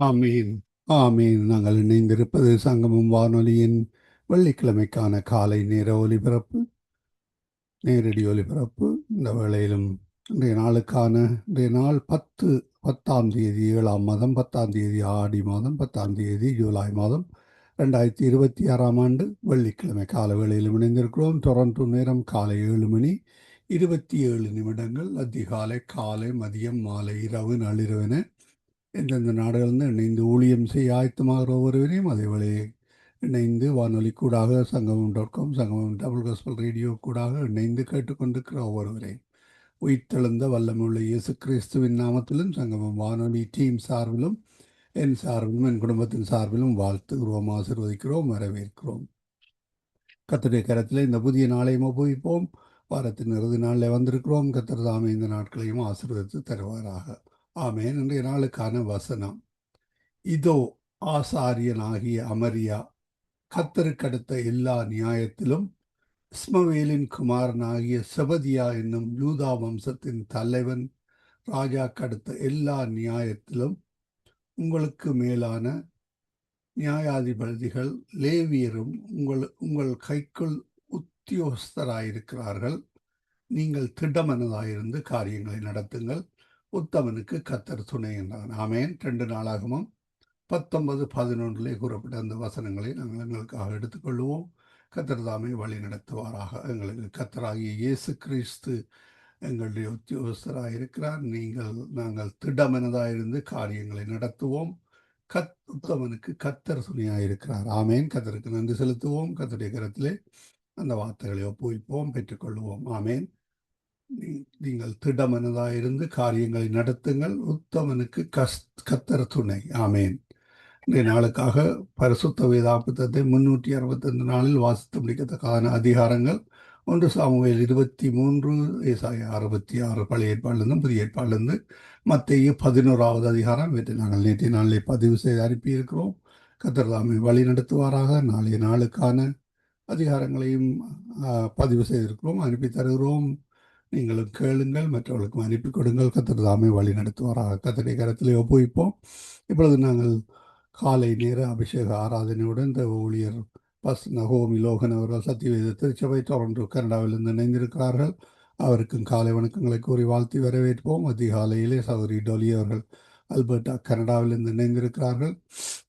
ஆமீன். ஆமீன். நாங்கள் இணைந்திருப்பது சங்கமம் வானொலியின் வெள்ளிக்கிழமைக்கான காலை நேர ஒலிபரப்பு, நேரடி ஒலிபரப்பு. இந்த வேளையிலும் இன்றைய நாள் 10ஆம் தேதி 7ஆம் மாதம் 10ஆம் தேதி ஆடி மாதம் 10ஆம் தேதி ஜூலை மாதம் 2026ஆம் ஆண்டு வெள்ளிக்கிழமை கால வேளையிலும் இணைந்திருக்கிறோம். டொரண்டோ நேரம் காலை 7 மணி 27 நிமிடங்கள். அதிகாலை, காலை, மதியம், மாலை, இரவு, நள்ளிரவென எந்தெந்த நாடுகளிலிருந்து இணைந்து ஊழியம் செய்ய ஆயத்தமாகிற ஒருவரையும் அதேவேளை இணைந்து வானொலி கூடாக சங்கமம் சங்கமம் டபுள் காஸ்பல் ரேடியோ கூடாக இணைந்து கேட்டுக்கொண்டிருக்கிற ஒவ்வொருவரையும் உயிர்த்தெழுந்த வல்லமுள்ள இயேசு கிறிஸ்துவின் நாமத்திலும் சங்கமம் வானொலி டீம் சார்பிலும் என் சார்பிலும் என் குடும்பத்தின் சார்பிலும் வாழ்த்துகிறோம், ஆசீர்வதிக்கிறோம், வரவேற்கிறோம். கர்த்தருடைய கரத்தில் இந்த புதிய நாளையும் ஒப்புவிப்போம். வாரத்தின் இறுதி நாளில் வந்திருக்கிறோம். கர்த்தர் தாமே இந்த நாட்களையும் ஆசீர்வதித்து தருவாராக. ஆமேன். இன்றைய நாளுக்கான வசனம்: இதோ ஆசாரியனாகிய அமரியா கர்த்தருக்கடுத்த எல்லா நியாயத்திலும் இஸ்மவேலின் குமாரனாகிய செபதியா என்னும் யூதா வம்சத்தின் தலைவன் ராஜாக்கடுத்த எல்லா நியாயத்திலும் உங்களுக்கு மேலான நியாயாதிபதிகள் லேவியரும் உங்கள் கைக்குள் உத்தியோகஸ்தராயிருக்கிறார்கள். நீங்கள் திடமனதாயிருந்து காரியங்களை நடத்துங்கள். உத்தமனுக்கு கர்த்தர் துணை என்றான். ஆமேன். 2 நாளாகமும் 19:11 கூறப்பட்ட அந்த வசனங்களை நாங்கள் எங்களுக்காக எடுத்துக்கொள்வோம். கர்த்தர் தாமே வழி நடத்துவாராக. எங்களுக்கு கர்த்தராகிய இயேசு கிறிஸ்து எங்களுடைய உத்தியோகஸ்தராக இருக்கிறார். நாங்கள் திடமனதாயிருந்து காரியங்களை நடத்துவோம். உத்தமனுக்கு கர்த்தர் துணையாக இருக்கிறார். ஆமேன். கர்த்தருக்கு நன்றி செலுத்துவோம். கர்த்தருடைய கரத்திலே அந்த வார்த்தைகளை ஒப்புவிப்போம், பெற்றுக்கொள்வோம். ஆமேன். நீங்கள் திடமனதாயிருந்து காரியங்களை நடத்துங்கள். உத்தமனுக்கு கர்த்தர் துணை. ஆமேன். இன்றைய நாளுக்காக பரிசுத்த வேதாகமத்தை 365 நாளில் வாசித்து முடிக்கத்தக்கான அதிகாரங்கள்: 1 சாமுவேல் 23, ஏசாயா 66, பழைய ஏற்பாடிலிருந்து புதிய ஏற்பாடிலிருந்து மத்தேயு 11வது அதிகாரம். இவற்றை நாங்கள் நேற்றைய நாளிலே பதிவு செய்து அனுப்பியிருக்கிறோம். கர்த்தர் தாமே வழி நடத்துவாராக. நாளைய நாளுக்கான அதிகாரங்களையும் பதிவு செய்திருக்கிறோம், அனுப்பி தருகிறோம். நீங்களும் கேளுங்கள், மற்றவர்களுக்கும் அனுப்பி கொடுங்கள். கர்த்தர் தாமே வழி நடத்துவாராக. கர்த்தருடைய கரத்திலே ஒப்புவிப்போம். இப்பொழுது நாங்கள் காலை நேர அபிஷேக ஆராதனையுடன் இந்த ஊழியர் நகோமி லோகன் அவர்கள் சத்தியவேத திருச்சபை டொரண்டோ கனடாவிலிருந்து இணைந்திருக்கிறார்கள். அவருக்கும் காலை வணக்கங்களை கூறி வாழ்த்தி வரவேற்போம். அதிகாலையிலே சகோதரி டொலி அவர்கள் அல்பர்டா கனடாவிலிருந்து இணைந்திருக்கிறார்கள்.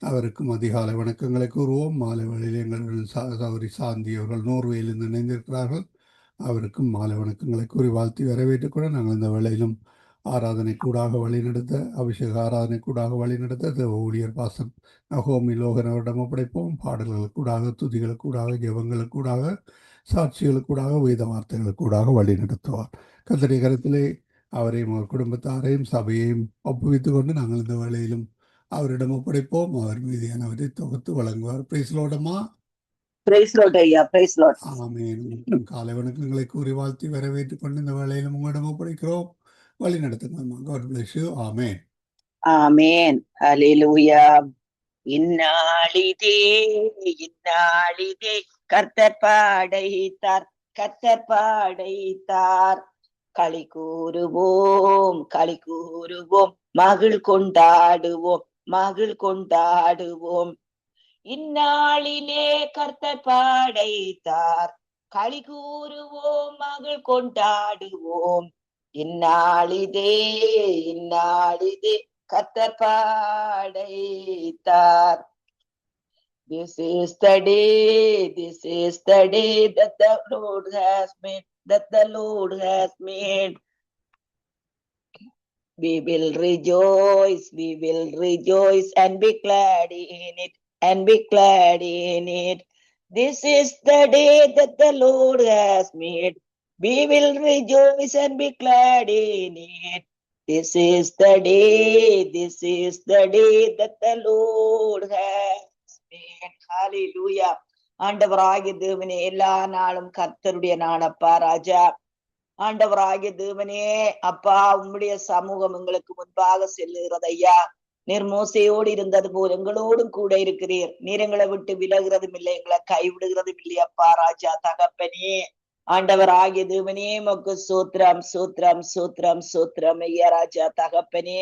அவருக்கும் அதிகாலை வணக்கங்களை கூறுவோம். மாலை வேளையில் எங்களுடன் சகோதரி சாந்தி அவர்கள் நோர்வேயிலிருந்து இணைந்திருக்கிறார்கள். அவருக்கும் மாலை வணக்கங்களை கூறி வாழ்த்தி வரவேற்றுக்கூட நாங்கள் இந்த வேளையிலும் ஆராதனை கூடாக வழிநடத்த, அபிஷேக ஆராதனை கூடாக வழிநடத்த ஊழியர் பாசன் நகோமி லோகன் அவரிடம் ஒப்படைப்போம். பாடல்களுக்கூடாக, துதிகளுக்கூடாக, ஜெபங்களுக்கூடாக, சாட்சிகளுக்கூடாக, வேத வார்த்தைகளுக்கூடாக வழி நடத்துவார். கர்த்தருடைய கரத்திலே அவரையும் அவர் குடும்பத்தாரையும் சபையையும் ஒப்புவித்து கொண்டு நாங்கள் இந்த வேளையிலும் அவரிடம் ஒப்படைப்போம். அவர் மீதியானவரை தொகுத்து வழங்குவார். பிரைஸ் லோடமா. ஆமேன். காலை வணக்கங்களை கூறி வாழ்த்தி வரவேற்றுக் கொண்டு இந்த வேளையிலும் உங்களிடம் ஒப்படைக்கிறோம். வழி நடத்துங்கம்மா. God bless you. ஆமேன். ஆமேன். ஹல்லேலூயா. இந்நாளிதே கர்த்தர் படைத்தார், கர்த்தர் படைத்தார். களி கூறுவோம், மகிழ் கொண்டாடுவோம். இந்நாளிலே கர்த்தர் படைத்தார், களி கூறுவோம், மகிழ் கொண்டாடுவோம். இந்நாளிதே கர்த்தர் படைத்தார். This is the day that the Lord has made. We will rejoice and be glad in it. This is the day that the Lord has made. We will rejoice and be glad in it. This is the day that the Lord has made. Hallelujah. ஆண்டவராகிய தேவனே, எல்லா நாளும் கர்த்தருடைய நாளப்பா ராஜா. ஆண்டவராகிய தேவனே அப்பா, உம்முடைய சமூகம் எங்களுக்கு முன்பாக செல்லுகிறது ஐயா. நீர் மோசையோடு இருந்தது போல் எங்களோடும் கூட இருக்கிறீர். நீர் எங்களை விட்டு விலகிறதும் இல்லை, எங்களை கைவிடுகிறதும் இல்லை அப்பா ராஜா தகப்பனே. ஆண்டவராகிய தேவனே மக்கு சோத்திரம் ஐயா ராஜா தகப்பனே.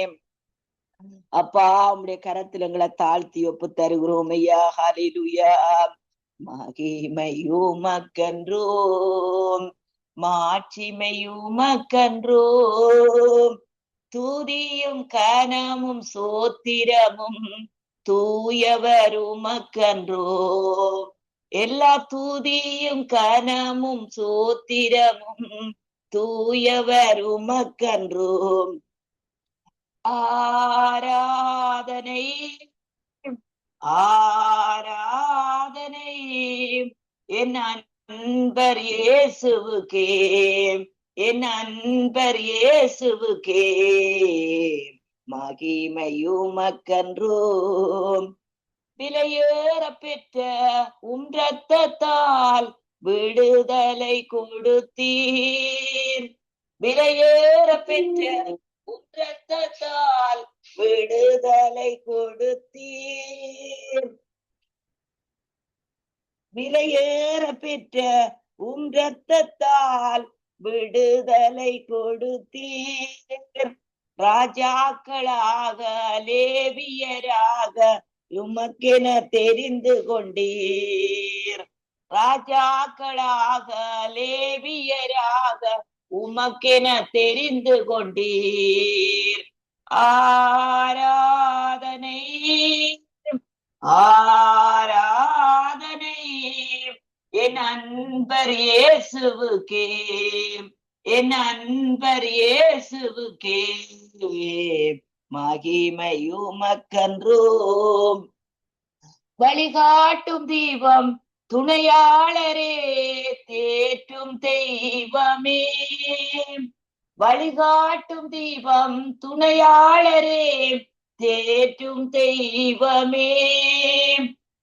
அப்பா உம்முடைய கரத்தில் எங்களை தாழ்த்தி ஒப்பு தருகிறோம் ஐயா. ஹalleluya. மகிமையுமக்கன்றோம், மாட்சிமையுமக்கன்றோம், துதியும் கனமும் சோத்திரமும் தூயவருமக்கன்றோம். எல்லா துதியும் கனமும் சோத்திரமும் தூயவருமக்கன்றோம். ஆராதனை ஆராதனை என் அன்பர் இயேசுவுக்கே, என் அன்பர் இயேசுவுக்கே, மகிமையுமக்கன்றோம். விலையேற பெற்ற இரத்தத்தால் விடுதலை கொடுத்தீர், விலையேற பெற்ற இரத்தத்தால் விடுதலை கொடுத்தீர், விலையேற பெற்ற இரத்தத்தால் விடுதலை கொடுத்தீர். ராஜாக்களாக லேவியராக உமக்கென தெரிந்து கொண்டீர், ராஜாக்களாக லேவியராக உமக்கென தெரிந்து கொண்டீர். ஆராதனை ஆராதனை என் அன்பர் இயேசுவுக்கே, என் அன்பர் இயேசுவுக்கே, மகிமையுமக்கன்றோம். வழிகாட்டும் தீபம் துணையாளரே, தேற்றும் தெய்வமே, வழிகாட்டும் தீபம் துணையாளரே, தேற்றும் தெய்வமே,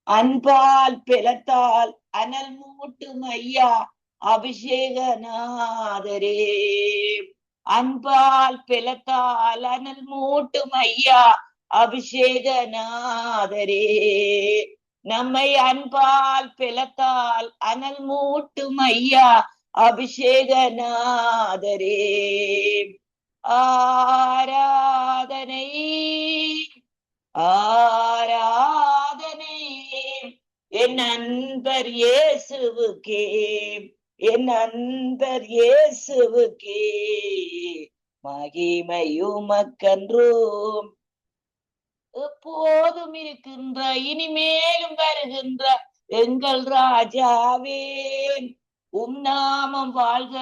அன்பால் பிளத்தால் அனல் மூட்டும் ஐயா அபிஷேகநாதரே, அன்பால் பிளத்தால் அனல் மூட்டும் ஐயா அபிஷேகநாதரே, நம்மை அன்பால் பிளத்தால் அனல் மூட்டும் ஐயா அபிஷேகநாதரே. ஆராதனை ஆராதனை என் அன்பர் இயேசுவுக்கே, என் அன்பர் இயேசுவுக்கே, மகிமையுமக்கன்றோம். எப்போதும் இருக்கின்ற இனிமேலும் வருகின்ற எங்கள் ராஜாவே, உம் நாமம் வாழ்க,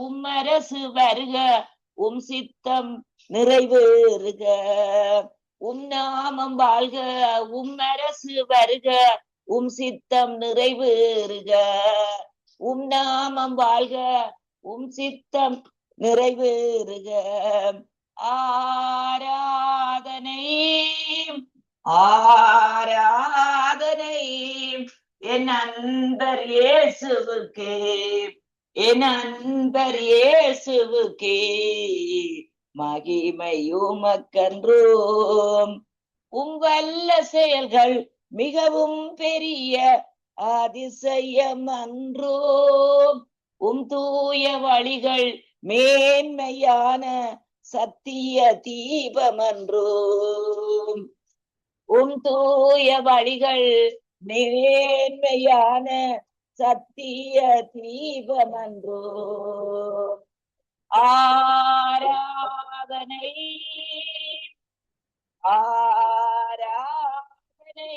உம் அரசு வருக, உம் சித்தம் நிறைவேறுக, உம் நாமம் வாழ்க, உம் அரசு வருக, உம் சித்தம் நிறைவேறுக, உம் நாமம் வாழ்க, உம் சித்தம் நிறைவேறுக. ஆராதனை ஆராதனை என் அன்பர் இயேசுவுக்கே, என் அன்பர் இயேசுவுக்கே, மகிமையுமக்கன்றோம். உம் வல்ல செயல்கள் மிகவும் பெரிய அதிசயம் அன்றோ, உம் தூய வழிகள் மேன்மையான சத்திய தீபமன்றோ, உம் தூய வழிகள் மேன்மையான சத்திய தீபமன்றோ. ஆராதனை ஆராதனை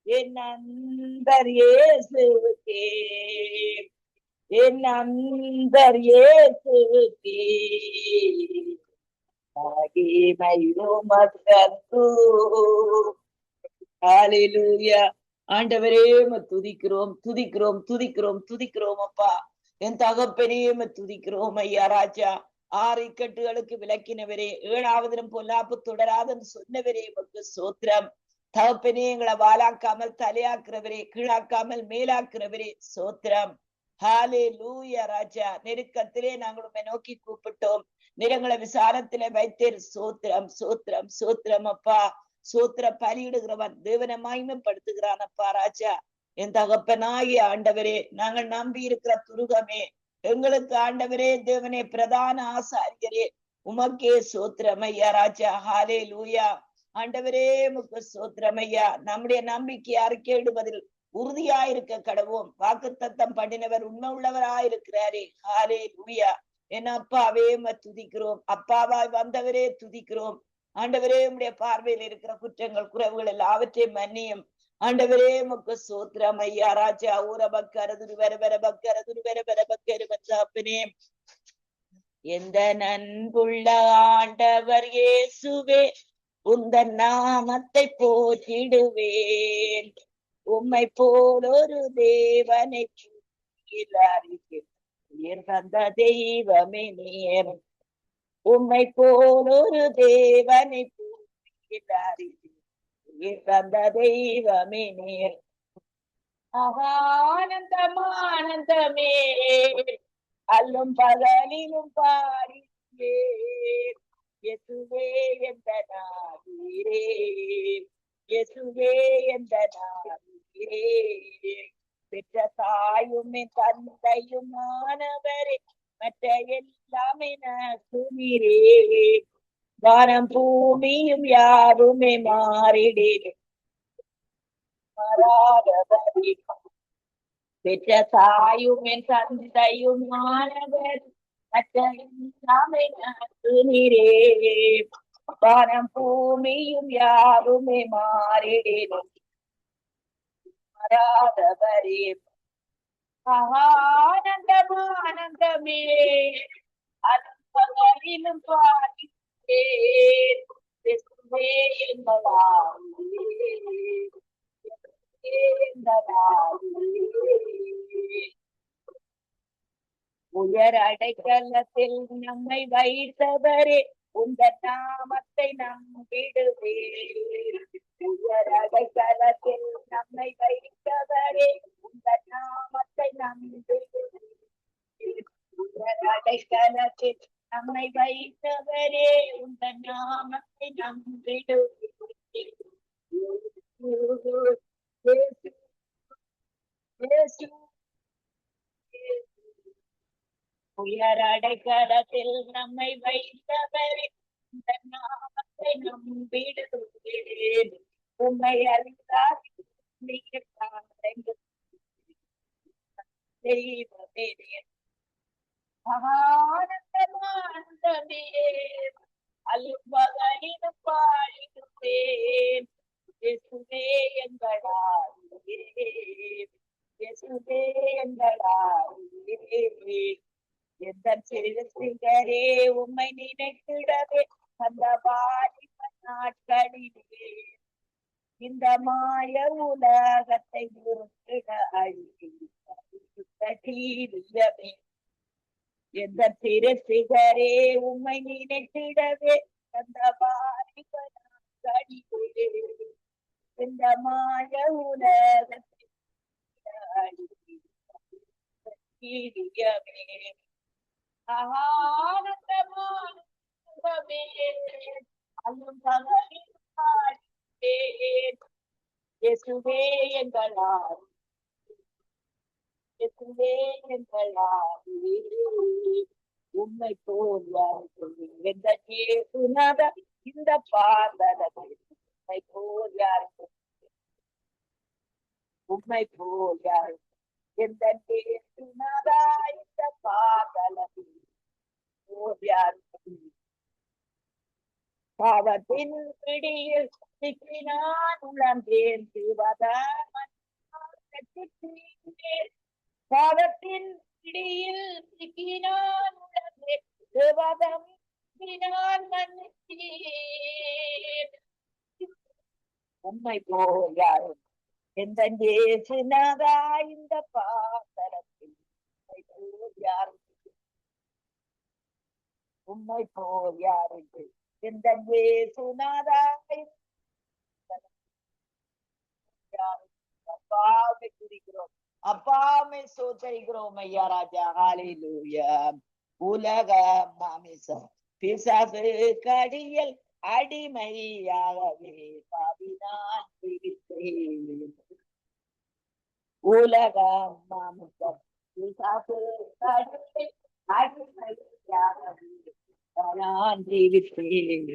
என் நண்பர் இயேசுவுக்கே, என் நண்பர் இயேசுவுக்கே, ஹல்லேலூயா. ஆண்டவரே துதிக்கிறோம் துதிக்கிறோம் துதிக்கிறோம் துதிக்கிறோம் அப்பா. என் தகப்பனே துதிக்கிறோம் ஐயா ராஜா. 6 இக்கட்டுகளுக்கு விலக்கினவரே, 7ஆவதிலும் பொல்லாப்பு தொடராதுன்னு சொன்னவரே உமக்கு சோத்திரம். தகப்பனே எங்களை வாலாக்காமல் தலையாக்குறவரே, கீழாக்காமல் மேலாக்குறவரே சோத்திரம். ஹல்லேலூயா ராஜா. நெருக்கத்திலே நாங்கள் உம்மை நோக்கி கூப்பிட்டோம், நிறங்களை விசாரத்திலே வைத்தேர். சோத்திரம் சோத்திரம் சோத்திரம் அப்பா. சோத்திர பலியிடுகிறவன் தேவனை மகிமைப்படுத்துகிறான் அப்பா ராஜா. என் தகப்பனாகிய ஆண்டவரே, நாங்கள் நம்பி இருக்கிற துருகமே, எங்களுக்கு ஆண்டவரே தேவனே பிரதான ஆசாரியரே, உமக்கே சோத்திரமையா ராஜா. ஹாலே லூயா. ஆண்டவரே உமக்கு சோத்திரமையா. நம்முடைய நம்பிக்கை அறிக்கையிடுவதில் உறுதியாயிருக்க கடவோம். வாக்குத்தத்தம் பண்ணினவர் உண்மை உள்ளவராயிருக்கிறாரே. ஹாலே லூயா. என் அப்பாவே துதிக்கிறோம். அப்பாவாய் வந்தவரே துதிக்கிறோம். ஆண்டவரே உம்முடைய பார்வையில் இருக்கிற குற்றங்கள் குறைவுகள் எல்லாவற்றையும் மன்னியும். ஆண்டவரே உமக்கு சோத்திரம் ஐயா ராஜா. ஊர பக்கரது வர வர பக்கரது வர வர பக்கருப்பனே. எந்த நன்புள்ள ஆண்டவர் இயேசுவே, உந்தன் நாமத்தை போற்றிடுவேன். உம்மை போல் ஒரு தேவனை தந்த தெய்வமே நேர். உம்மை போல் ஒரு தேவனை தந்த தெய்வமே நேர். ஆனந்தம் ஆனந்தமே அல்லும் பகலிலும் பாடினேன். இயேசுவே எந்த நாதீரே, இயேசுவே எந்த நாதீரே. பெற்ற தாயுமே தந்தையுமானவரே, மற்ற எல்லாமே நசுமீரே. வானம் பூமியும் யாருமே மாறிடே மாறாதவரே. பெற்ற தாயும் என் தந்தையும் மாணவர் மற்ற எல்லாமே நசுமீரே. வானம் பூமியும் யாருமே மாறிடே மாறாதவரே. ஆனந்தம் ஆனந்தமே அற்புதங்களிலும் பாடினேன். இயேசுவே எங்கள் ஆவியே, இயேசுவே எங்கள் ஆவியே. உயர் அடைக்கலத்தில் நம்மை வைத்தவரே, உந்தன் நாமத்தை நம்பிடுவேன். உயர் அடைக்கலத்தில் நம்மை வைத்தவரே, உந்தன் நாமத்தை நம்பிடுவேன். உயர் அடைக்கலத்தில் நம்மை வைத்தவரே, உந்தன் நாமத்தை நம்பிடுவேன். உயர் அடைக்கலத்தில் நம்மை வைத்தவரே, உந்தன் நாமத்தை நம்பிடுவேன். உம்மை அறிந்தார் தெய்வமே. ஆனந்தமே அல்லும் பகலிலும் பாடிடுவேன். இயேசுவே எங்கள் ஆவியே, இயேசுவே எங்கள் ஆவியே. எந்த சிறுசிகரே உம்மை நினைத்திடவே அந்த வாலிப நாட்களிலே இந்த மாய உலகத்தை உருட்டிட அழிவே. எந்த சிறுசிகரே உம்மை நினைத்திடவே அந்த வாலிப நாட்களிலே இந்த மாய உலகத்தை அழிவே. ஆனந்தமே அல்லும் பகலிலும் பாடினேன். இயேசுவே எங்கள் ஆவியே, இயேசுவே எங்கள் ஆவியே. உம்மை போல் யாருக்கும் எந்த இயேசுநாதா இந்த பாதலத்தில் உம்மை போல் யாருக்கும், உம்மை போல் யாருக்கும் எந்த இயேசுநாதா இந்த பாதலத்தில் போல் யாருக்கும். பாவத்தின் பிடியில் சிக்கினான் உளம்பேன் பாவத்தின் பிடியில் சிக்கினான் உளம்பேன் சிவதம் மன்னித்தேன். உம்மை போல் யாரும் எந்த இயேசுநாதா இந்த பாதலத்தில் உம்மை போல் யாரும், உம்மை போல் யாருக்கு எந்த இயேசுநாதா. அப்பாவை துதிக்கிறோம், அப்பாவை சோதரிக்கிறோம் ஐயா ராஜா. ஹல்லேலூயா. உலக மாமிசம் பிசாசு கடியல் அடிமையாகவே பாவினான் பிடித்தேன். உலக மாமிசம் பிசாசு கடியல் அடிமையாகவே நான் ஜீவித்தேன்.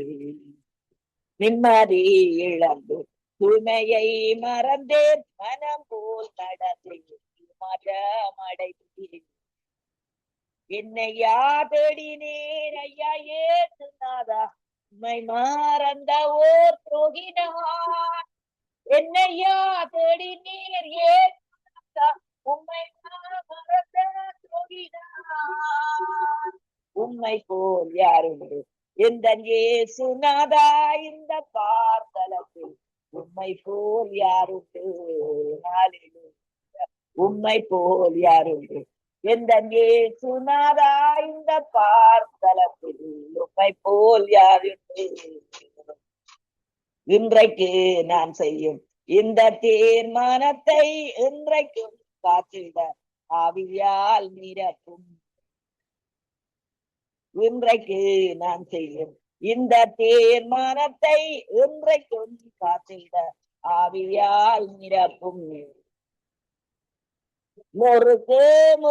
நிம்மதி இழந்து தூய்மையை மறந்தேன், மனம் போல் நடந்தேன், மடமடைந்தேன். என்னையா தேடினேன் ஐயா ஏசுநாதா, உம்மை மறந்த ஓர் துரோகினான். என்னையா தேடினீர் ஏசுநாதா, உம்மை மறந்த துரோகினான். உம்மை போல் யாருண்டு எந்த இயேசுநாதா, இந்த பார்த்தலத்தில் உம்மை போல் யாருண்டு. ஹல்லேலூயா. உம்மை போல் யாருண்டு எந்த இயேசுநாதா, இந்த பார்த்தலத்தில் உம்மை போல் யாருண்டு. இன்றைக்கு நான் செய்யும் இந்த தீர்மானத்தை இன்றைக்கும் காத்திட ஆவியால் நிரப்பும். இன்றைக்கு நான் செய்யும் இந்த தீர்மானத்தை இன்றைக்கும் காத்திட ஆவியால் நிரப்பும். முறுக்கும்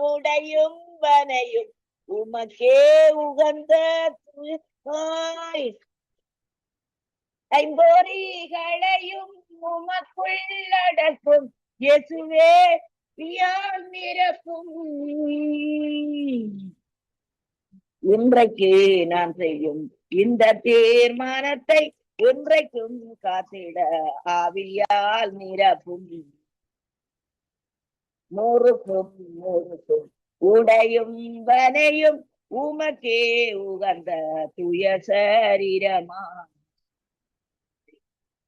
உடையும் வனையும் உமக்கே உகந்த ஐம்பொறிகளையும் உமக்குள் அடக்கும் இயேசுவே பியால் நிரப்பும். இன்றைக்கு நான் செய்யும் இந்த தீர்மானத்தை இன்றைக்கும் காத்திட ஆவியால் நிரப்பும். முறுக்கும் உடையும் வனையும் உமக்கே உகந்த துய சரீரமா,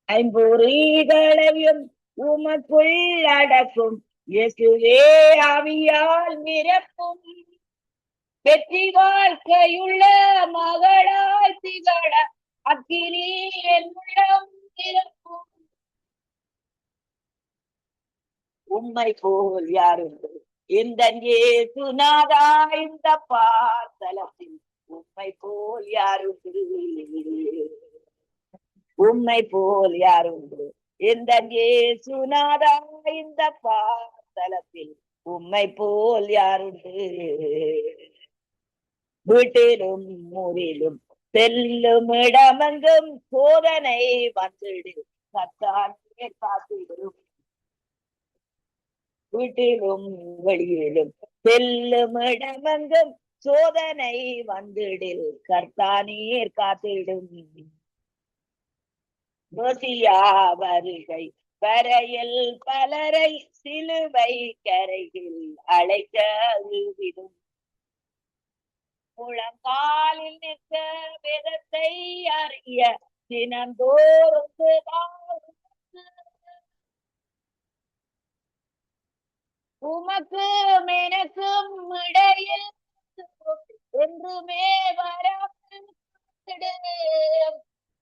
ஐம்பொறிகளையும் உமக்குள் அடக்கும் இயேசுவே ஆவியால் நிரப்பும். வெற்றி வாழ்க்கையுள்ள மகளாய் திகழ அக்கினி என் உள்ளம் நிரப்பும். உம்மை போல் யாருண்டு இந்த இயேசுநாதா, இந்த பார்த்தலத்தில் உம்மை போல் யாருண்டு. உம்மை போல் யாருண்டு இந்த இயேசுநாதா, இந்த பார்த்தலத்தில் உம்மை போல் யாருண்டு. வீட்டிலும் ஊரிலும் செல்லும் இடமெங்கும் சோதனை வந்துடு கர்த்தாவே காத்திடும். வீட்டிலும் வெளியிலும் செல்லும் இடமெங்கும் சோதனை வந்துடில் கர்த்தானீர் காத்திடும். யோசியா வருகை வரையில் பலரை சிலுவை கரையில் அழைக்க விடும். முழங்காலில் நிற்க வேதத்தை அறிய தினந்தோறும் உமக்கும் எனக்கும் இடையில் என்றுமே வராமல்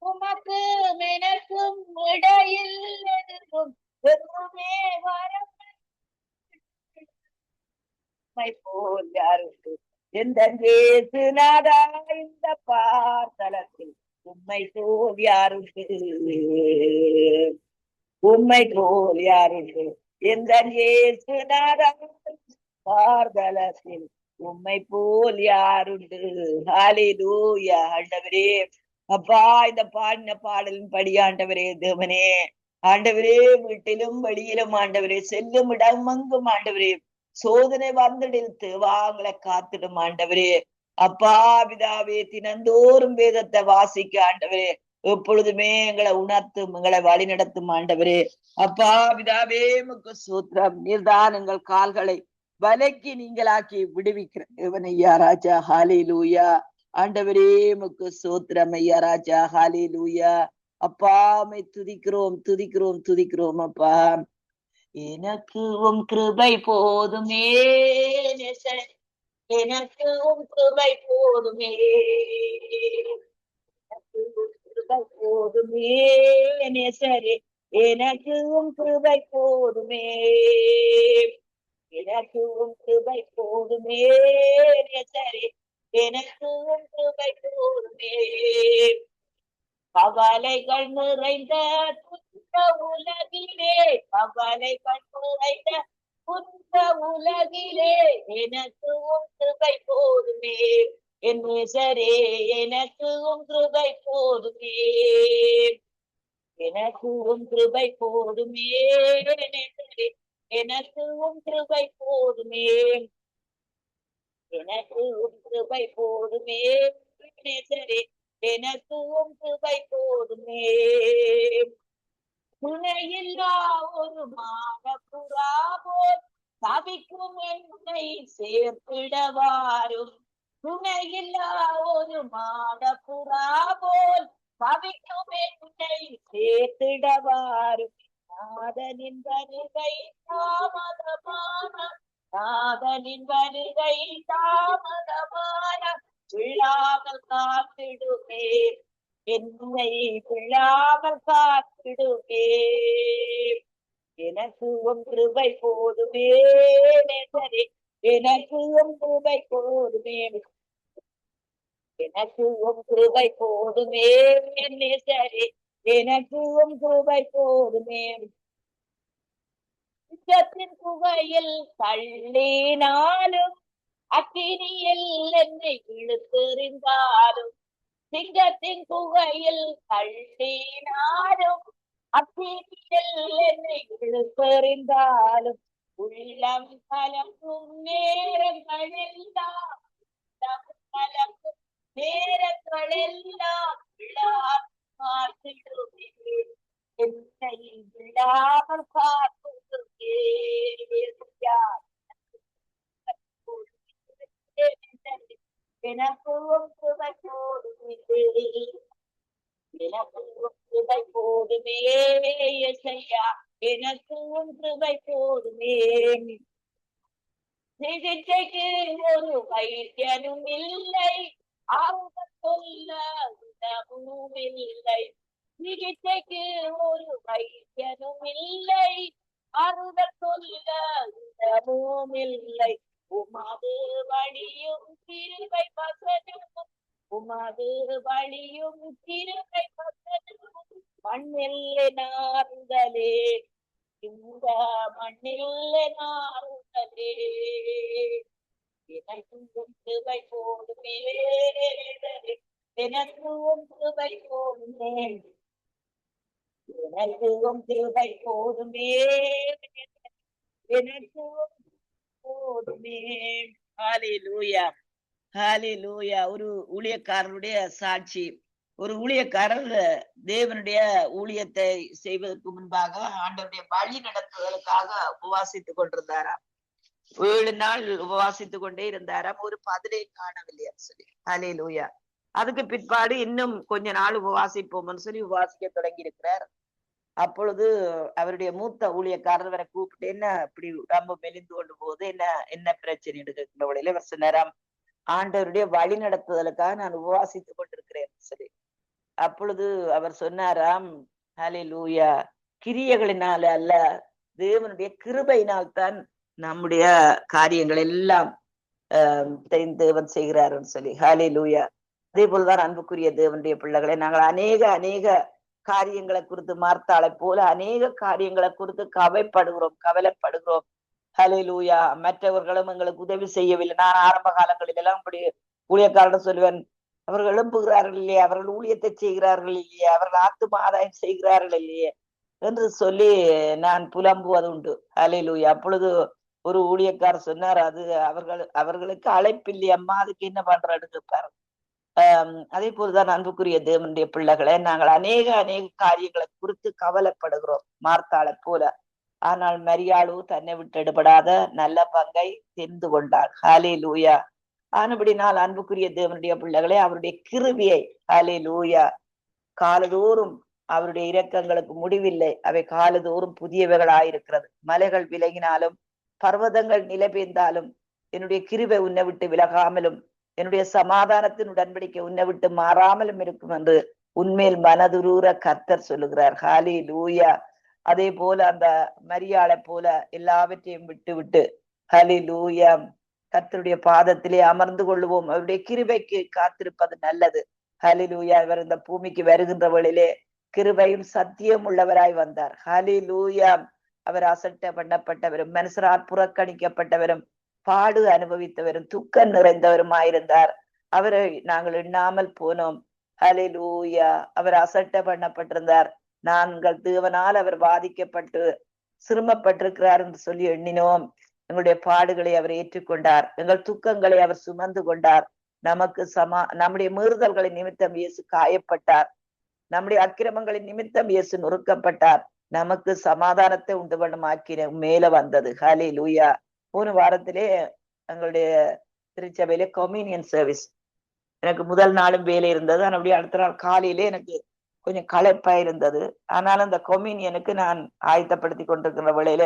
உமக்கும் எனக்கும் இடையில் எதிர்க்கும் என்றுமே வராமல் போல் யாருக்கு எந்த இயேசுநாதா, இந்த பார்த்தலத்தில் உம்மை போல் யாருக்கு. உம்மை போல் யாருக்கு எந்த இயேசுநாதா, பார்த்தலத்தில் உம்மை போல் யாருண்டு. ஹல்லேலூயா. ஆண்டவரே அப்பா, இந்த பாடின பாடலின் படி ஆண்டவரே தேவனே, ஆண்டவரே வீட்டிலும் வெளியிலும் ஆண்டவரே செல்லும் இடமெங்கும் ஆண்டவரே சோதனை வந்துடில் தேவாங்களை காத்திடும் ஆண்டவரே. அப்பா பிதாவே, தினந்தோறும் வேதத்தை வாசிக்க ஆண்டவரே எப்பொழுதுமே எங்களை உணர்த்தும், எங்களை வழி நடத்தும் ஆண்டவரே. அப்பா பிதாவே உமக்கு சூத்திரம். நீர்தான் எங்கள் கால்களை வலைக்கு நீங்களாக்கி விடுவிக்கிற தேவன் ஐயா ராஜா. ஹல்லேலூயா. ஆண்டவரே உமக்கு சூத்திரம் ஐயா ராஜா. ஹல்லேலூயா. அப்பா உம்மை துதிக்கிறோம் துதிக்கிறோம் துதிக்கிறோம் அப்பா. எனக்கு உம் கிருபை போதுமே, எனக்கு உம் கிருபை போதுமே, கிருபை போதுமே நேசரே, எனக்கு உம் கிருபை போதுமே, எனக்கு உம் கிருபை போதுமே நேசரே, எனக்கு உம் கிருபை போதுமே. கவலைகள் நிறைந்த துன்ப உலகிலே, கவலைகள் நிறைந்த துன்ப உலகிலே எனக்கு உம் கிருபை போதுமே, என் நேசரே எனக்கு உம் கிருபை போதுமே, எனக்கு உம் கிருபை போதுமே, நேசரே எனக்கு உம் கிருபை போதுமே, எனக்கு உம் கிருபை போதுமே, நேசரே எனக்கு உம் கிருபை போதுமே. துணையில்லா ஒரு மாடப்புறா போல் தவிக்கும் என்னை சேர்த்திடவாரும், துணையில்லா ஒரு மாடப்புறா போல் தவிக்கும் என்னை சேர்த்திடவாரும். நாதனின் வருகை தாமதமான, நாதனின் வருகை தாமதமான, விழாமல் காத்திடுமே, என்னை விழாமல் காத்திடுமே. எனக்கு உம் கிருபை போதுமே, நேசரே எனக்கு உம் கிருபை போதுமே, எனக்கு உம் கிருபை போதுமே, நேசரே எனக்கு உம் கிருபை போதுமே. சிங்கத்தின் குகையில் தள்ளினாலும், அக்கினியில் என்னை இழுத்தெறிந்தாலும், சிங்கத்தின் குகையில் தள்ளினாலும், அக்கினியில் என்னை இழுத்தெறிந்தாலும், உள்ளம் கலங்கும் நேரங்களெல்லாம், உள்ளம் கலங்கும் நேரங்களெல்லாம் விழாமல் காத்திடுமே, என்னை விழாமல் காத்திடுமே. எனக்கு உம் கிருபை போதுமே, எனக்கு உம் கிருபை போதுமே, யெகோவா எனக்கு உம் கிருபை போதுமே. சிகிச்சைக்கு ஒரு வைத்தியனும் இல்லை, ஆறுதல் சொல்ல உதவும் இல்லை, சிகிச்சைக்கு ஒரு வைத்தியனும் இல்லை, ஆறுதல் சொல்ல உதவும் இல்லை. உமது வழியும் கிருபை வசனமும், உமது வழியும் கிருபை வசனமும் மண்ணில் நாறுதலே, இந்த மண்ணில் நாறுதலே. எனக்கு உம் கிருபை போதுமே, எனக்கு உம் கிருபை போதுமே, எனக்கு உம் கிருபை போதுமே, எனக்கு உம் போதுமே. ஹல்லேலூயா, ஹல்லேலூயா. ஒரு ஊழியக்காரருடைய சாட்சி. ஒரு ஊழியக்காரர் தேவனுடைய ஊழியத்தை செய்வதற்கு முன்பாக ஆண்டவருடைய வழி நடத்துவதற்காக உபவாசித்துக் கொண்டிருந்தாராம். 7 நாள் உபவாசித்துக் கொண்டே இருந்தாராம். ஒரு பதிலை காணவில்லைன்னு சொல்லி. ஹல்லேலூயா. அதுக்கு பிற்பாடு இன்னும் கொஞ்ச நாள் உபவாசிப்போம்னு சொல்லி உபவாசிக்க தொடங்கி இருக்கிறார். அப்பொழுது அவருடைய மூத்த ஊழியக்காரர் வரை கூப்பிட்டு, என்ன இப்படி ரொம்ப மெலிந்து கொண்டு போகுது, என்ன பிரச்சனை எடுக்கிற வழியில வருஷ நேரம் ஆண்டவருடைய வழி நடத்துதலுக்காக நான் உபவாசித்துக் கொண்டிருக்கிறேன் சொல்லி. அப்பொழுது அவர் சொன்னாராம், ஹல்லேலூயா, கிரியைகளினால அல்ல, தேவனுடைய கிருபையினால் தான் நம்முடைய காரியங்கள் எல்லாம் தேவன் செய்கிறாருன்னு சொல்லி. ஹல்லேலூயா. அதே போலதான் அன்புக்குரிய தேவனுடைய பிள்ளைகளை, நாங்கள் அநேக காரியங்களை குறித்து மார்த்தாளை போல அநேக காரியங்களை குறித்து கவலைப்படுகிறோம். ஹல்லேலூயா. மற்றவர்களும் எங்களுக்கு உதவி செய்யவில்லை. நான் ஆரம்ப காலங்களில் எல்லாம் இப்படி ஊழியக்காரன் சொல்லுவேன், அவர்கள் எழும்புகிறார்கள் இல்லையே, அவர்கள் ஊழியத்தை செய்கிறார்கள் இல்லையே, அவர்கள் ஆத்தும ஆதாயம் செய்கிறார்கள் இல்லையே என்று சொல்லி நான் புலம்புவது உண்டு. ஹல்லேலூயா. அப்பொழுது ஒரு ஊழியக்காரர் சொன்னார், அது அவர்களுக்கு அழைப்பில்லை அம்மா, அதுக்கு என்ன பண்றேன்னு கேட்பாரு. அதே போலதான் அன்புக்குரிய தேவனுடைய பிள்ளைகளை, நாங்கள் அநேக காரியங்களை குறித்து கவலைப்படுகிறோம் மார்த்தாளை போல. ஆனால் மரியாளு தன்னை விட்டு எடுபடாத நல்ல பங்கை தெரிந்து கொண்டாள். ஹல்லேலூயா. ஆனபடினால் அன்புக்குரிய தேவனுடைய பிள்ளைகளை, அவருடைய கிருபையை, ஹல்லேலூயா, காலதோறும் அவருடைய இரக்கங்களுக்கு முடிவில்லை, அவை காலதோறும் புதியவைகளாயிருக்கிறது. மலைகள் விலகினாலும் பர்வதங்கள் நிலை பெய்ந்தாலும் என்னுடைய கிருபை உன்னை விட்டு விலகாமலும் என்னுடைய சமாதானத்தின் உடன்படிக்கை உன்னை விட்டு மாறாமலும் இருக்கும் என்று உன்மேல் மனதுரூர கர்த்தர் சொல்லுகிறார். ஹல்லேலூயா. அதே போல அந்த மரியாளை போல எல்லாவற்றையும் விட்டு ஹல்லேலூயா கர்த்தருடைய பாதத்திலே அமர்ந்து கொள்ளுவோம். அவருடைய கிருபைக்கு காத்திருப்பது நல்லது. ஹல்லேலூயா. இவர் இந்த பூமிக்கு வருகின்ற வழியிலே கிருபையும் சத்தியம் உள்ளவராய் வந்தார். ஹல்லேலூயா. அவர் அசட்டை பண்ணப்பட்டவரும் மனுஷரால் புறக்கணிக்கப்பட்டவரும் பாடு அனுபவித்தவரும் துக்கம் நிறைந்தவருமாயிருந்தார். அவரை நாங்கள் எண்ணாமல் போனோம். ஹல்லேலூயா. அவர் அசட்டை பண்ணப்பட்டிருந்தார். நாங்கள் தேவனால் அவர் பாதிக்கப்பட்டு சிரமப்பட்டிருக்கிறார் என்று சொல்லி எண்ணினோம். எங்களுடைய பாடுகளை அவர் ஏற்றுக்கொண்டார். எங்கள் துக்கங்களை அவர் சுமந்து கொண்டார். நமக்கு நம்முடைய மீறுதல்களின் நிமித்தம் இயேசு காயப்பட்டார். நம்முடைய அக்கிரமங்களின் நிமித்தம் இயேசு நொறுக்கப்பட்டார். நமக்கு சமாதானத்தை உண்டு பண்ணுமாக்கின மேல வந்தது. ஹல்லேலூயா. போன வாரத்திலே எங்களுடைய திருச்சபையிலே கொம்யூனியன் சர்வீஸ். எனக்கு முதல் நாளும் வேலை இருந்தது. அப்படியே அடுத்த நாள் காலையிலே எனக்கு கொஞ்சம் களைப்பா இருந்தது. ஆனாலும் அந்த கொம்யூனியனுக்கு நான் ஆயத்தப்படுத்தி கொண்டிருக்கிற வேளையில,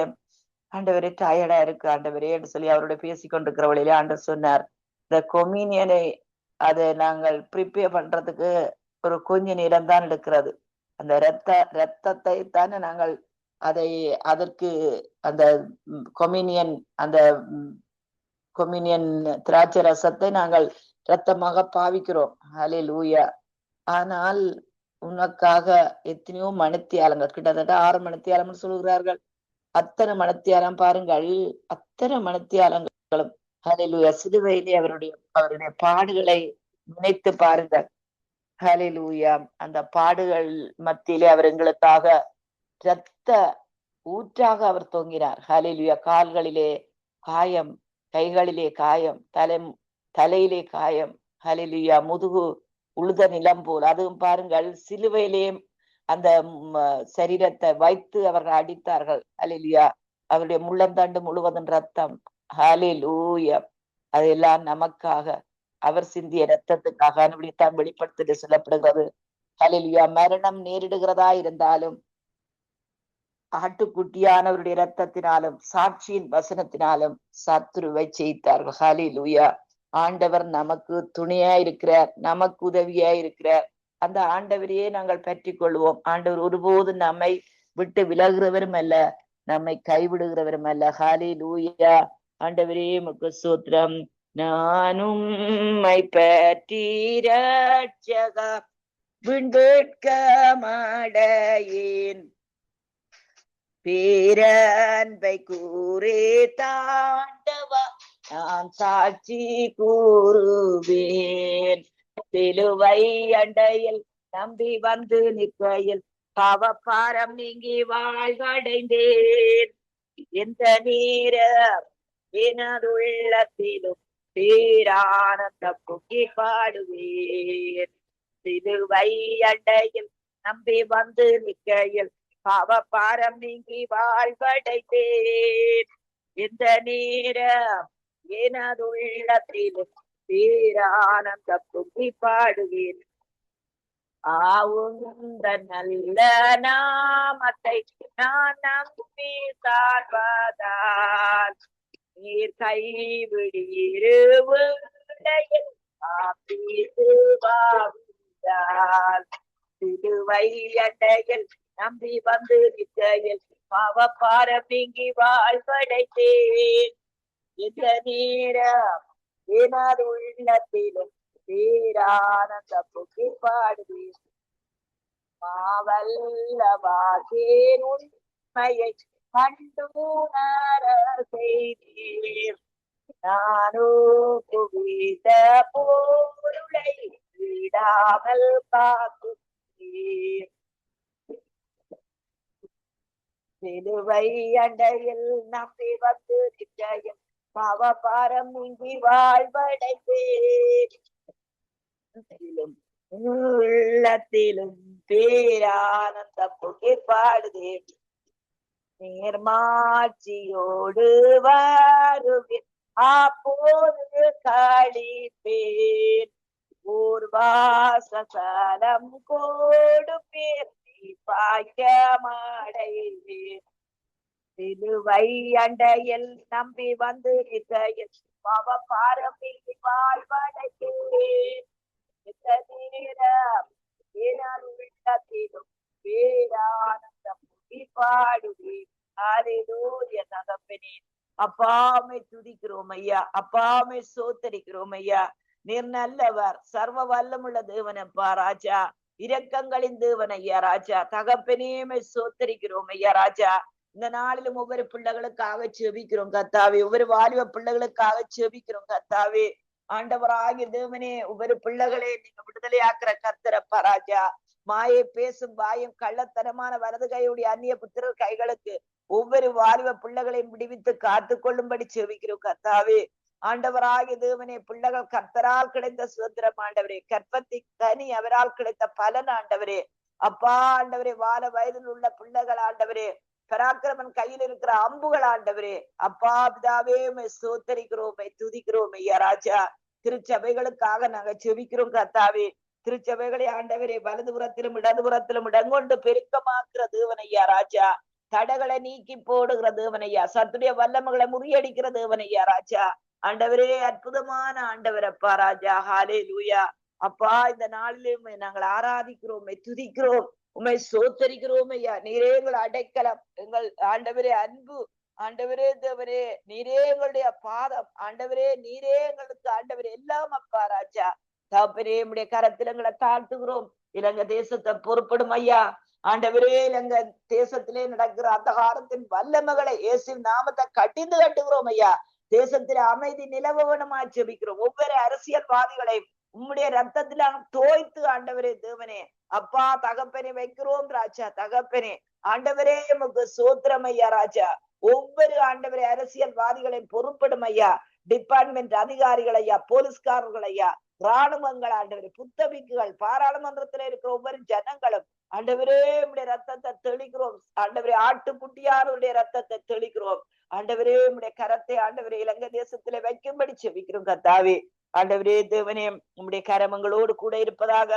ஆண்டவரே டயர்டா இருக்கு ஆண்டவரே என்று சொல்லி அவரோட பேசி கொண்டிருக்கிற வேளையில ஆண்டவர் சொன்னார், இந்த கொம்யூனியனை அதை நாங்கள் ப்ரிப்பேர் பண்றதுக்கு ஒரு கொஞ்ச நேரம் தான் எடுக்கிறது. அந்த ரத்தத்தை தானே நாங்கள் அதற்கு அந்த கொம்யூனியன் திராட்சை ரசத்தை நாங்கள் ரத்தமாக பாவிக்கிறோம். ஹல்லேலூயா. ஆனால் உனக்காக எத்தனையோ மணித்தியாலங்கள், கிட்டத்தட்ட 6 மணித்தியாலம் சொல்கிறார்கள். அத்தனை மணித்தியாலம் பாருங்கள், அத்தனை மணித்தியாலங்களும் ஹல்லேலூயா. சிலுவையிலே அவருடைய பாடுகளை நினைத்து பாருங்கள். ஹல்லேலூயா. அந்த பாடுகள் மத்தியிலே அவர் எங்களுக்காக இரத்த ஊற்றாக அவர் தொங்கினார். ஹல்லேலூயா. கால்களிலே காயம், கைகளிலே காயம், தலையிலே காயம். ஹல்லேலூயா. முதுகு உழுத நிலம் போல். அதுவும் பாருங்கள், சிலுவையிலே அந்த சரீரத்தை வைத்து அவர்கள் அடித்தார்கள். ஹல்லேலூயா. அவருடைய முள்ளந்தண்டு முழுவதும் ரத்தம். ஹல்லேலூயா. அதெல்லாம் நமக்காக, அவர் சிந்திய ரத்தத்துக்காக அப்படித்தான் வெளிப்படுத்திட்டு சொல்லப்படுகிறது. ஹல்லேலூயா. மரணம் நேரிடுகிறதா இருந்தாலும் ஆட்டுக்குட்டியானவருடைய ரத்தத்தினாலும் சாட்சியின் வசனத்தினாலும் சத்துருவை ஜெயித்தார்கள். ஹல்லேலூயா. ஆண்டவர் நமக்கு துணையா இருக்கிறார், நமக்கு உதவியா இருக்கிறார். அந்த ஆண்டவரையே நாங்கள் பற்றி கொள்வோம். ஆண்டவர் ஒருபோதும் நம்மை விட்டு விலகுறவரும் அல்ல, நம்மை கைவிடுகிறவரும் அல்ல. ஹல்லேலூயா. ஆண்டவரே உமக்கு ஸ்தோத்திரம். நானும் பற்றி ரட்சகா விண்வேட்க மாடையேன், பேரன்பை கூறே தாண்டவா நான் சாட்சி கூறுவேன். சிலுவை அண்டையில் நம்பி வந்து நிற்கையில் பாவப்பாரம் நீங்கி வாழ்வடைந்தேன். எந்த நேரம் எனது உள்ளத்திலும் பேரானந்த பொங்கி பாடுவேன். சிலுவை அண்டையில் நம்பி வந்து நிற்கையில் பாவப்பாரம் நீங்கி வாழ்வடைந்தேன். எந்த நேரம் எனது உள்ளத்திலும் பேரானந்த பொங்கி பாடுவேன். ஆவுந்த நல்ல நாமத்தை நான் நம்பி சார்வதால் நீர் கைவிடீருடையில் சிலுவை அண்டையில் நம்பி வந்து நிற்கையில் பாவப்பாரம் நீங்கி வாழ்வடைந்தேன். எந்த நேரம் எனது உள்ளத்திலும் பேரானந்த பொங்கி பாடுவேன். மாவல்லவாகேன் உண்மையை கண்டு உணர செய்தீர். நானோ குவித பொருளை விடாமல் காக்குகிறீர். சிலுவை அண்டையில் நம்பி வந்து நிற்கையில் பாவப்பாரம் நீங்கி வாழ்வடைந்தேன். உள்ளத்திலும் பேரானந்த பொங்கி பாடுதேன். நேர்மாட்சியோடு வருவேன், அப்போது கழிப்பேன். ஊர்வாசலம் கொடுப்பேன், பாக்கியமடைவேன். சிலுவை அண்டையில் நம்பி வந்து நிற்கையில் பாவப்பாரம் நீங்கி வாழ்வடைந்தேன். உள்ளத்திலும் பேரானந்த பொங்கி பாடுவேன். ஹல்லேலூயா. தகப்பனே, அப்பாமை துதிக்கிறோம் ஐயா, அப்பாமை சோத்தரிக்கிறோம் ஐயா. நீர் நல்லவர், சர்வ வல்லமுள்ள தேவனப்பா ராஜா, இரக்கங்களின் தேவன் ஐயா ராஜா. தகப்பனேமை சோத்தரிக்கிறோம் ஐயா ராஜா. இந்த நாளிலும் ஒவ்வொரு பிள்ளைகளுக்காக செபிக்கிறோம் கத்தாவே, ஒவ்வொரு வாலிப பிள்ளைகளுக்காக செபிக்கிறோம் கத்தாவே. ஆண்டவராகிய தேவனே ஒவ்வொரு பிள்ளைகளே நீங்க விடுதலையாக்குற கர்த்தரப்பா ராஜா. மாயை பேசும் வாயும் கள்ளத்தனமான வலது கையுடைய அந்நிய புத்திரர் கைகளுக்கு ஒவ்வொரு வாலிப பிள்ளைகளையும் விடுவித்து காத்து கொள்ளும்படி செவிக்கிறோம் கர்த்தாவே. ஆண்டவராகிய தேவனே பிள்ளைகள் கர்த்தரால் கிடைத்த சுதந்திரம் ஆண்டவரே. கற்பத்தின் கனி அவரால் கிடைத்த பலன் ஆண்டவரே. அப்பா ஆண்டவரே, வால வயதில் உள்ள பிள்ளைகள் ஆண்டவரே, பராக்கிரமன் கையில் இருக்கிற அம்புகள் ஆண்டவரே. அப்பா பிதாவே சோத்தரிக்கிறோம், துதிக்கிறோம் ஐயா ராஜா. திருச்சபைகளுக்காக நாங்க செபிக்கிறோம் கர்த்தாவே. திருச்சபைகளை ஆண்டவரே வலதுபுறத்திலும் இடதுபுறத்திலும் இடங்கொண்டு பெருக்கமாக்குற தேவன் ஐயா ராஜா. தடைகளை நீக்கி போடுகிற தேவன் ஐயா. சத்துடைய வல்லமைகளை முறியடிக்கிற தேவன் ஐயா ராஜா. ஆண்டவரே அற்புதமான ஆண்டவர் அப்பா ராஜா. ஹாலே லூயா. அப்பா இந்த நாளிலும் நாங்கள் ஆராதிக்கிறோம், துதிக்கிறோம், உண்மை சோத்தரிக்கிறோம் ஐயா. நீரே எங்கள் அடைக்கலம், எங்கள் ஆண்டவரே அன்பு ஆண்டவரே தேவரே. நீரே எங்களுடைய பாதம் ஆண்டவரே. நீரே எங்களுக்கு ஆண்டவரே எல்லாம் அப்பா ராஜா. தகப்பனே உம்முடைய கரத்தில் எங்களை தாழ்த்துகிறோம். இலங்கை தேசத்தை பொறுப்படும் ஐயா. ஆண்டவரே இலங்கை தேசத்திலே நடக்கிற அந்தகாரத்தின் வல்லமைகளை இயேசு நாமத்தை கட்டிந்து கட்டுகிறோம் ஐயா. தேசத்திலே அமைதி நிலவ வேணுமா ஜெபிக்கிறோம். ஒவ்வொரு அரசியல்வாதிகளை உம்முடைய ரத்தத்தில தோய்த்து ஆண்டவரே தேவனே அப்பா தகப்பனே வைக்கிறோம் ராஜா. தகப்பனே ஆண்டவரே உமக்கு சோத்திரம் ஐயா ராஜா. ஒவ்வொரு ஆண்டவரே அரசியல்வாதிகளின் பொறுப்படும் ஐயா. டிபார்ட்மெண்ட் அதிகாரிகள் ஐயா, போலீஸ்காரர்கள் ஐயா, இராணுவங்கள் ஆண்டவரே, புத்தபிக்குகள், பாராளுமன்றத்தில் இருக்கிற ஒவ்வொரு ஜனங்களும் ஆண்டவரே உம்முடைய ரத்தத்தை தெளிக்கிறோம் ஆண்டவரே. ஆட்டுக்குட்டியாருடைய ரத்தத்தை தெளிக்கிறோம் ஆண்டவரே. உம்முடைய கரத்தை ஆண்டவரே இலங்கை தேசத்திலே வைக்கும்படி செபிக்கிறோம் கர்த்தாவே. ஆண்டவரே தேவனே உம்முடைய கரமங்களோடு கூட இருப்பதாக.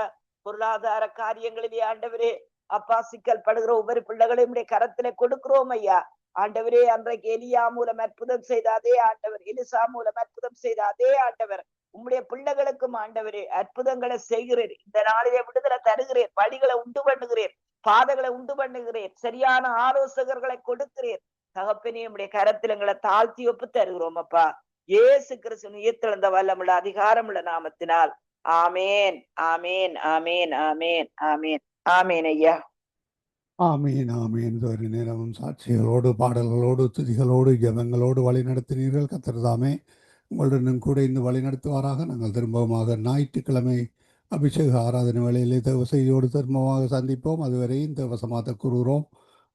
பொருளாதார காரியங்களிலே ஆண்டவரே அப்பா சிக்கல் படுகிற ஒவ்வொரு பிள்ளைகளையும் உம்முடைய கரத்திலே கொடுக்கிறோம் ஐயா. ஆண்டவரே அன்றைக்கு எலியா மூலம் அற்புதம் செய்த அதே ஆண்டவர், எலிசா மூலம் அற்புதம் செய்த அதே ஆண்டவர் உம்முடைய பிள்ளைகளுக்கும் ஆண்டவரே அற்புதங்களை செய்கிறேன். இந்த நாளிலே விடுதலை தருகிறேன், வழிகளை உண்டு பண்ணுகிறேன், பாதைகளை உண்டு பண்ணுகிறேன், சரியான ஆலோசகர்களை கொடுக்கிறேன் தகப்பனே. உம்முடைய கரத்தில் எங்களை தாழ்த்தி ஒப்பு தருகிறோம் அப்பா. இயேசு கிறிஸ்து உயிர்த்தெழுந்த வல்லமுள்ள அதிகாரமுள்ள நாமத்தினால் ஆமேன், ஆமேன், ஆமேன், ஆமேன், ஆமேன், ஆமேன் ஐயா. ஆமீன் ஆமீன். ஒரு நேரமும் சாட்சிகளோடு பாடல்களோடு துதிகளோடு ஜெபங்களோடு வழி நடத்தினீர்கள். கர்த்தர் தாமே உங்களுடனும் கூட இந்த வழி நடத்துவாராக. நாங்கள் திரும்பமாக ஞாயிற்றுக்கிழமை அபிஷேக ஆராதனை வேளையிலே தேவ செய்தியோடு திரும்பமாக சந்திப்போம். அதுவரை இந்த வசமாக கூறுகிறோம்,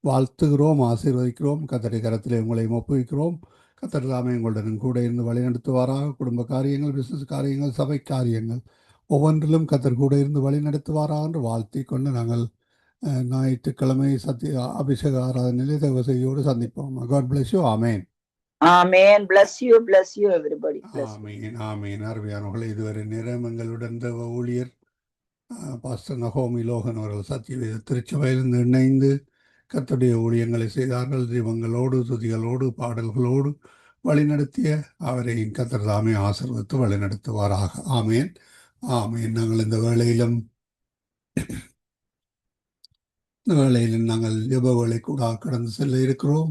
வாழ்த்துகிறோம், ஆசீர்வதிக்கிறோம். கர்த்தரை கரத்திலே உங்களை ஒப்புவிக்கிறோம். கர்த்தர் தாமே உங்களுடனும் கூட இருந்து வழி நடத்துவாராக. குடும்ப காரியங்கள், பிசினஸ் காரியங்கள், சபை காரியங்கள் ஒவ்வொன்றிலும் கர்த்தர் கூட இருந்து வழி நடத்துவாராக என்று வாழ்த்தி கொண்டு நாங்கள் ஞாயிற்றுக்கிழமை அபிஷேக ஆராதனையிலே தேவ செய்தியோடு சந்திப்போம். God bless you. Amen. Amen. bless you, bless you everybody. ஆமீன் ஆமீன். அருமையானவர்களே, இதுவரை நேரம் எங்களுடன் தேவ ஊழியர் பாஸ்டர் நகோமி லோகன் அவர்கள் சத்தியவேத திருச்சபையிலிருந்து இணைந்து கர்த்தருடைய ஊழியங்களை செய்தார்கள். தீபங்களோடு துதிகளோடு பாடல்களோடு வழிநடத்திய அவரை கர்த்தர் தாமே ஆசீர்வதித்து வழிநடத்துவாராக. ஆமேன் ஆமேன். நாங்கள் இந்த வேளையிலும் நாங்கள் ஜெப வேளை கூட கடந்து செல்ல இருக்கிறோம்.